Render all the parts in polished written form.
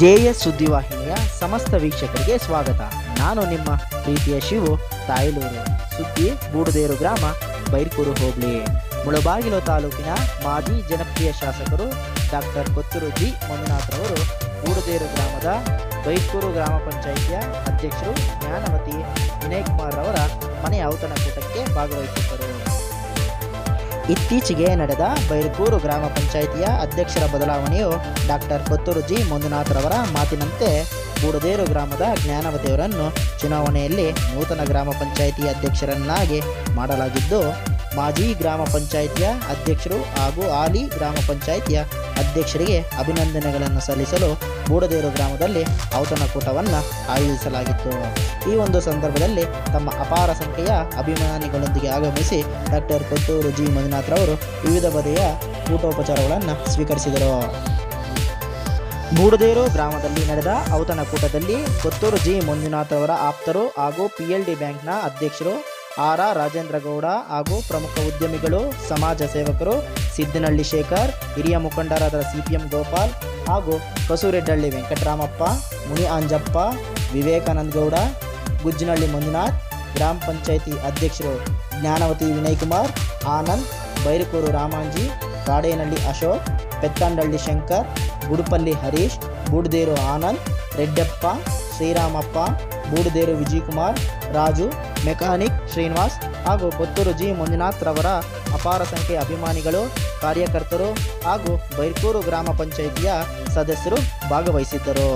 JS ಸುದ್ದಿವಾಹಿನಿಯ ಸಮಸ್ತ ವೀಕ್ಷಕರಿಗೆ ಸ್ವಾಗತ. ನಾನು ನಿಮ್ಮ ಪ್ರೀತಿಯ ಶಿವು ತಾಯಲೂರು. ಸುದ್ದಿ ಬೂಡದೇರು ಗ್ರಾಮ, ಬೈರ್ಕೂರು ಹೋಬಳಿ, ಮುಳಬಾಗಿಲು ತಾಲೂಕಿನ ಮಾಜಿ ಜನಪ್ರಿಯ ಶಾಸಕರು ಡಾಕ್ಟರ್ ಕೊತ್ತೂರು ಜಿ ಮಂಜುನಾಥ್ರವರು ಬೂಡದೇರು ಗ್ರಾಮದ ಬೈರ್ಕೂರು ಗ್ರಾಮ ಪಂಚಾಯಿತಿಯ ಅಧ್ಯಕ್ಷರು ಜ್ಞಾನವತಿ ವಿನಯ್ ಕುಮಾರ್ ಅವರ ಮನೆಯ ಔತಣಕೂಟಕ್ಕೆ ಭಾಗವಹಿಸಿದ್ದರು. ಇತ್ತೀಚೆಗೆ ನಡೆದ ಬೈರ್ಕೂರು ಗ್ರಾಮ ಪಂಚಾಯಿತಿಯ ಅಧ್ಯಕ್ಷರ ಬದಲಾವಣೆಯು ಡಾಕ್ಟರ್ ಕೊತ್ತೂರು ಜಿ ಮಂಜುನಾಥ್ರವರ ಮಾತಿನಂತೆ ಬೂಡದೇರು ಗ್ರಾಮದ ಜ್ಞಾನವತಿಯವರನ್ನು ಚುನಾವಣೆಯಲ್ಲಿ ನೂತನ ಗ್ರಾಮ ಪಂಚಾಯಿತಿ ಅಧ್ಯಕ್ಷರನ್ನಾಗಿ ಮಾಡಲಾಗಿದ್ದು, ಮಾಜಿ ಗ್ರಾಮ ಪಂಚಾಯಿತಿಯ ಅಧ್ಯಕ್ಷರು ಹಾಗೂ ಹಾಲಿ ಗ್ರಾಮ ಪಂಚಾಯಿತಿಯ ಅಧ್ಯಕ್ಷರಿಗೆ ಅಭಿನಂದನೆಗಳನ್ನು ಸಲ್ಲಿಸಲು ಬೂಡದೇರು ಗ್ರಾಮದಲ್ಲಿ ಔತಣಕೂಟವನ್ನು ಆಯೋಜಿಸಲಾಗಿತ್ತು. ಈ ಒಂದು ಸಂದರ್ಭದಲ್ಲಿ ತಮ್ಮ ಅಪಾರ ಸಂಖ್ಯೆಯ ಅಭಿಮಾನಿಗಳೊಂದಿಗೆ ಆಗಮಿಸಿ ಡಾಕ್ಟರ್ ಕೊತ್ತೂರು ಜಿ ಮಂಜುನಾಥ್ರವರು ವಿವಿಧ ಬಗೆಯ ಊಟೋಪಚಾರಗಳನ್ನು ಸ್ವೀಕರಿಸಿದರು. ಬೂಡದೇರು ಗ್ರಾಮದಲ್ಲಿ ನಡೆದ ಔತಣಕೂಟದಲ್ಲಿ ಕೊತ್ತೂರು ಜಿ ಮಂಜುನಾಥ್ರವರ ಆಪ್ತರು ಹಾಗೂ PLD ಬ್ಯಾಂಕ್ನ ಅಧ್ಯಕ್ಷರು ಆರ್ ರಾಜೇಂದ್ರಗೌಡ ಹಾಗೂ ಪ್ರಮುಖ ಉದ್ಯಮಿಗಳು, ಸಮಾಜ ಸೇವಕರು ಸಿದ್ದನಹಳ್ಳಿ ಶೇಖರ್, ಹಿರಿಯ ಮುಖಂಡರಾದ CPM ಗೋಪಾಲ್ ಹಾಗೂ ಕಸೂರೆಡ್ಡಳ್ಳಿ ವೆಂಕಟರಾಮಪ್ಪ, ಮುನಿ ಅಂಜಪ್ಪ, ವಿವೇಕಾನಂದ ಗೌಡ, ಗುಜ್ಜನಹಳ್ಳಿ ಮಂಜುನಾಥ್, ಗ್ರಾಮ ಪಂಚಾಯಿತಿ ಅಧ್ಯಕ್ಷರು ಜ್ಞಾನವತಿ ವಿನಯ್ ಕುಮಾರ್, ಆನಂದ್, ಬೈರಕೂರು ರಾಮಾಂಜಿ, ಕಾಡೇನಹಳ್ಳಿ ಅಶೋಕ್, ಪೆತ್ತಂಡಳ್ಳಿ ಶಂಕರ್, ಗುಡುಪಲ್ಲಿ ಹರೀಶ್, ಬೂಡದೇರು ಆನಂದ್, ರೆಡ್ಡಪ್ಪ, ಶ್ರೀರಾಮಪ್ಪ, ಬೂಡದೇರು ವಿಜಯಕುಮಾರ್, ರಾಜು, ಮೆಕ್ಯಾನಿಕ್ ಶ್ರೀನಿವಾಸ್ ಹಾಗೂ ಕೊತ್ತೂರು ಜಿ ಮಂಜುನಾಥ್ರವರ ಅಪಾರ ಸಂಖ್ಯೆಯ ಅಭಿಮಾನಿಗಳು, ಕಾರ್ಯಕರ್ತರು ಹಾಗೂ ಬೈರ್ಕೂರು ಗ್ರಾಮ ಪಂಚಾಯಿತಿಯ ಸದಸ್ಯರು ಭಾಗವಹಿಸಿದ್ದರು.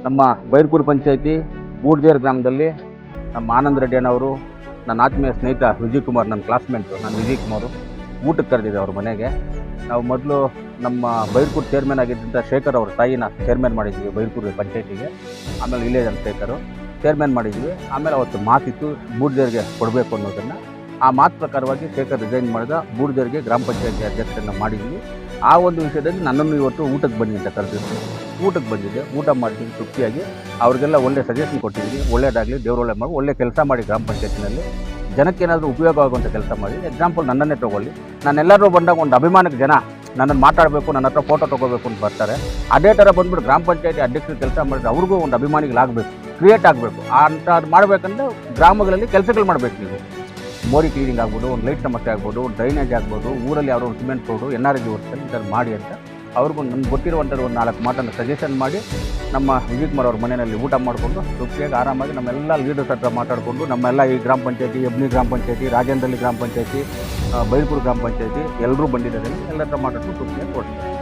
ನಮ್ಮ ಬೈರ್ಕೂರು ಪಂಚಾಯಿತಿ ಬೂಡದೇರು ಗ್ರಾಮದಲ್ಲಿ ನಮ್ಮ ಆನಂದ್ ರೆಡ್ಡಿ ಅಣ್ಣವರು, ನನ್ನ ಆತ್ಮೀಯ ಸ್ನೇಹಿತ ವಿಜಯ್ ಕುಮಾರ್, ನನ್ನ ಕ್ಲಾಸ್ಮೇಟು ನನ್ನ ವಿಜಯ್ ಕುಮಾರು ಊಟಕ್ಕೆ ಕರೆದಿದ್ದೆ ಅವ್ರ ಮನೆಗೆ. ನಾವು ಮೊದಲು ನಮ್ಮ ಬೈರ್ಕೂರು ಚೇರ್ಮನ್ ಆಗಿದ್ದಂಥ ಶೇಖರ್ ಅವ್ರ ತಾಯಿನ ಚೇರ್ಮನ್ ಮಾಡಿದ್ವಿ ಬೈರ್ಕೂರು ಪಂಚಾಯಿತಿಗೆ. ಆಮೇಲೆ ವಿಲೇಜ್ ಅಂತ ಶೇಖರು ಚೇರ್ಮನ್ ಮಾಡಿದ್ವಿ. ಆಮೇಲೆ ಅವತ್ತು ಮಾತಿತ್ತು ಬೂಡದೇರಿಗೆ ಕೊಡಬೇಕು ಅನ್ನೋದನ್ನು. ಆ ಮಾತು ಪ್ರಕಾರವಾಗಿ ಶೇಖರ್ ರಿಸೈನ್ ಮಾಡಿದ, ಬೂಡದೇರಿಗೆ ಗ್ರಾಮ ಪಂಚಾಯಿತಿ ಅಧ್ಯಕ್ಷರನ್ನು ಮಾಡಿದ್ವಿ. ಆ ಒಂದು ವಿಷಯದಲ್ಲಿ ನನ್ನನ್ನು ಇವತ್ತು ಊಟಕ್ಕೆ ಬನ್ನಿ ಅಂತ ಕರೆದಿದ್ದು. ಊಟಕ್ಕೆ ಬಂದಿದ್ದೆ, ಊಟ ಮಾಡಿದ್ವಿ ತೃಪ್ತಿಯಾಗಿ. ಅವ್ರಿಗೆಲ್ಲ ಒಳ್ಳೆ ಸಜೆಷನ್ ಕೊಟ್ಟಿದ್ವಿ, ಒಳ್ಳೇದಾಗಲಿ, ದೇವರೊಳ್ಳೆ ಮಾಡಿ ಒಳ್ಳೆ ಕೆಲಸ ಮಾಡಿ ಗ್ರಾಮ ಪಂಚಾಯತಿನಲ್ಲಿ ಜನಕ್ಕೇನಾದರೂ ಉಪಯೋಗ ಆಗುವಂಥ ಕೆಲಸ ಮಾಡಿ. ಎಕ್ಸಾಂಪಲ್ ನನ್ನನ್ನೇ ತೊಗೊಳ್ಳಿ, ನಾನೆಲ್ಲರೂ ಬಂದಾಗ ಒಂದು ಅಭಿಮಾನಕ್ಕೆ ಜನ ನನ್ನನ್ನು ಮಾತಾಡಬೇಕು, ನನ್ನ ಹತ್ರ ಫೋಟೋ ತೊಗೋಬೇಕು ಅಂತ ಬರ್ತಾರೆ. ಅದೇ ಥರ ಬಂದ್ಬಿಟ್ಟು ಗ್ರಾಮ ಪಂಚಾಯತಿ ಅಧ್ಯಕ್ಷರು ಕೆಲಸ ಮಾಡಿದ್ರೆ ಅವ್ರಿಗೂ ಒಂದು ಅಭಿಮಾನಿಗಳಾಗಬೇಕು, ಕ್ರಿಯೇಟ್ ಆಗಬೇಕು. ಅಂತ ಅದು ಮಾಡಬೇಕಂದ್ರೆ ಗ್ರಾಮಗಳಲ್ಲಿ ಕೆಲಸಗಳು ಮಾಡಬೇಕು. ನೀವು ಮೋರಿ ಕ್ಲೀನಿಂಗ್ ಆಗ್ಬೋದು, ಒಂದು ಲೈಟ್ ಸಮಸ್ಯೆ ಆಗ್ಬೋದು, ಡ್ರೈನೇಜ್ ಆಗ್ಬೋದು, ಊರಲ್ಲಿ ಯಾರೋ ಸಿಮೆಂಟ್ ರೋಡು NRG ವರ್ಕ್ಸಲ್ಲಿ ಇದನ್ನು ಮಾಡಿ ಅಂತ ಅವ್ರಿಗೂ ನಮ್ಗೆ ಗೊತ್ತಿರುವಂಥದ್ದು ಒಂದು 4 ಮಾತನ್ನು ಸಜೆಷನ್ ಮಾಡಿ ನಮ್ಮ ವಿಜಯ್ ಕುಮಾರ್ ಅವ್ರ ಮನೆಯಲ್ಲಿ ಊಟ ಮಾಡಿಕೊಂಡು ತೃಪ್ತಿಯಾಗಿ ಆರಾಮಾಗಿ ನಮ್ಮೆಲ್ಲ ಲೀಡರ್ಸ್ ಹತ್ರ ಮಾತಾಡಿಕೊಂಡು ನಮ್ಮೆಲ್ಲ ಈ ಗ್ರಾಮ ಪಂಚಾಯತಿ, ಹೆಬ್ನಿ ಗ್ರಾಮ ಪಂಚಾಯತಿ, ರಾಜೇಂದ್ರಹಳ್ಳಿ ಗ್ರಾಮ ಪಂಚಾಯತಿ, ಬೈರ್ಕೂರು ಗ್ರಾಮ ಪಂಚಾಯತಿ ಎಲ್ಲರೂ ಬಂದಿದ್ದಾರೆ, ಎಲ್ಲರ ಹತ್ರ ಮಾತಾಡ್ಕೊಂಡು ತೃಪ್ತಿಯಾಗಿ ಕೊಡ್ತೀವಿ.